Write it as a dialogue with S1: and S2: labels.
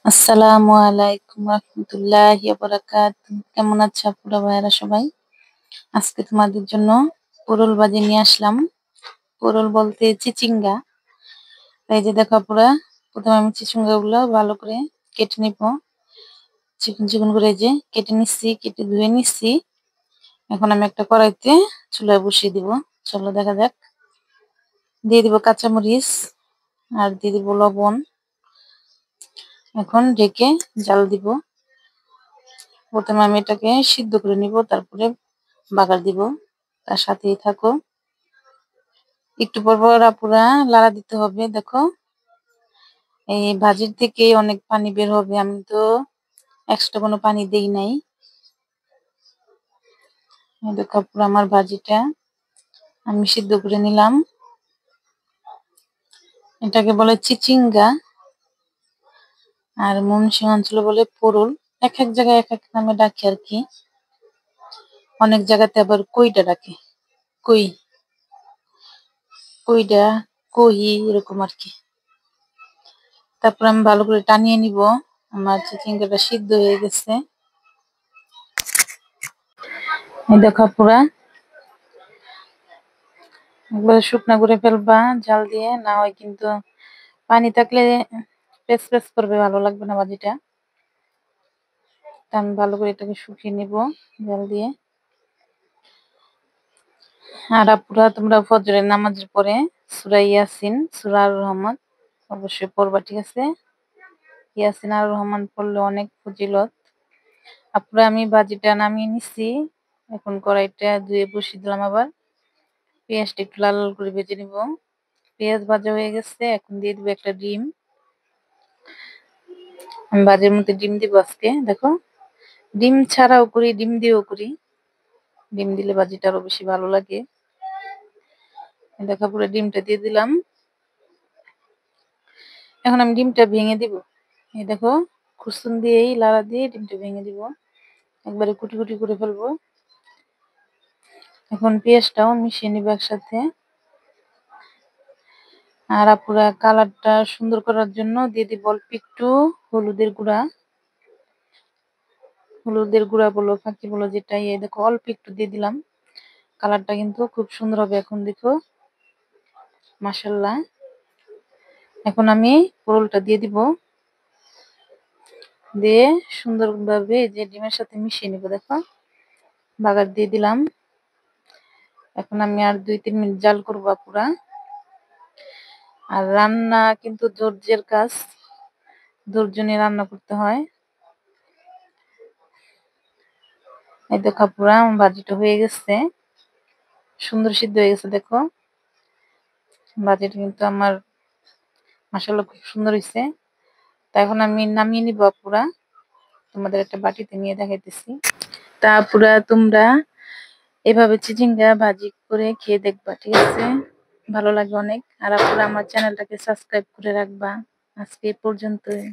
S1: আসসালামু আলাইকুম রহমতুল্লাহি ওয়া বারাকাতুহু। কেমন আছো আপুরা ভাইয়ারা সবাই? আজকে তোমাদের জন্য পটল ভাজি নিয়ে আসলাম। পটল বলতে চিচিঙ্গা। এই যে দেখো আপুরা, প্রথমে আমি চিচিঙ্গা গুলো ভালো করে কেটে নিব। চিকন চিকন করে এই যে কেটে নিচ্ছি, কেটে ধুয়ে নিচ্ছি। এখন আমি একটা কড়াইতে চুলায় বসিয়ে দিব। চলো দেখা যাক। দিয়ে দিব কাঁচামরিচ আর দিয়ে দিব লবণ। এখন ঢেকে জাল দিব। প্রথমে আমি এটাকে সিদ্ধ করে নিব, তারপরে বাগার দিব। তার সাথেই থাকো। একটু পর পর আপুরা লাড়া দিতে হবে। দেখো, এই ভাজির থেকে অনেক পানি বের হবে। আমি তো এক্সট্রা কোনো পানি দেই নাই। এই দেখো আপুরা, আমার ভাজিটা আমি সিদ্ধ করে নিলাম। এটাকে বলে চিচিঙ্গা, আর ময়মনসিংহ অঞ্চলে বলে পোরল। এক এক জায়গায় এক এক নামে ডাকে আর কি। অনেক জায়গাতে আবার কইটা ডাকে। কই, কইডা, কহি, এরকম আর কি। তারপর আমি ভালো করে টানিয়ে নিব। আমার চিচিঙ্গাটা সিদ্ধ হয়ে গেছে। এই দেখো পুরা একবারে শুকনা করে ফেলবা জাল দিয়ে, না হয় কিন্তু পানি থাকলে পেস পেস করবে, ভালো লাগবে না ভাজিটা। তা আমি ভালো করে এটাকে শুকিয়ে নিব জাল দিয়ে। আর আপুরা, তোমরা ফজরের নামাজের পরে সূরা ইয়াসিন, সূরা আর রহমান অবশ্যই পড়বা, ঠিক আছে? ইয়াসিন আর রহমান পড়লে অনেক ফজিলত। আপুরা, আমি ভাজিটা নামিয়ে নিছি। এখন কড়াইটা ধুয়ে বসিয়ে দিলাম আবার। পেঁয়াজটা একটু লাল লাল করে ভেজে নিব। পেঁয়াজ ভাজা হয়ে গেছে, এখন দিয়ে দিব একটা ডিম। আমি ভাজির মধ্যে ডিম দিব আজকে। দেখো, ডিম ছাড়াও করি, ডিম দিয়েও করি। ডিম দিলে ভাজিটা আরো বেশি ভালো লাগে। দেখো পুরো ডিমটা দিয়ে দিলাম। এখন আমি ডিমটা ভেঙে দিব। এই দেখো, খুরসুন দিয়েই লাড়া দিয়ে ডিমটা ভেঙে দিব। একবারে কুটি কুটি করে ফেলবো। এখন পেঁয়াজটাও মিশিয়ে নিব একসাথে। আর আপুরা, কালারটা সুন্দর করার জন্য দিয়ে দিব অল্প একটু হলুদের গুঁড়া। হলুদের গুঁড়া বলো, ফাঁকি বলো, যেটাই, এই দেখো অল্প একটু দিয়ে দিলাম। কালারটা কিন্তু খুব সুন্দর হবে এখন, দেখো মাশাআল্লাহ। এখন আমি পোড়লটা দিয়ে দিব। দিয়ে সুন্দরভাবে এই যে ডিমের সাথে মিশিয়ে নিব। দেখো, বাগার দিয়ে দিলাম। এখন আমি আর 2-3 মিনিট জাল করবো পুরা। আর রান্না কিন্তু ধৈর্যের কাজ, ধৈর্য নিয়ে রান্না করতে হয়। এই দেখো পুরা আমার ভাজিটা হয়ে গেছে, সুন্দর সিদ্ধ হয়ে গেছে। দেখো, ভাজিটা কিন্তু আমার মাশাআল্লাহ খুব সুন্দর হয়েছে। তা এখন আমি নামিয়ে নিব পুরা। তোমাদের একটা বাটিতে নিয়ে দেখাইতেছি। তা পুরা তোমরা এভাবে চিচিঙ্গা ভাজি করে খেয়ে দেখবা, ঠিক আছে? ভালো লাগবে অনেক। আর আপনারা আমার চ্যানেলটাকে সাবস্ক্রাইব করে রাখবা। আজকে এই পর্যন্তই।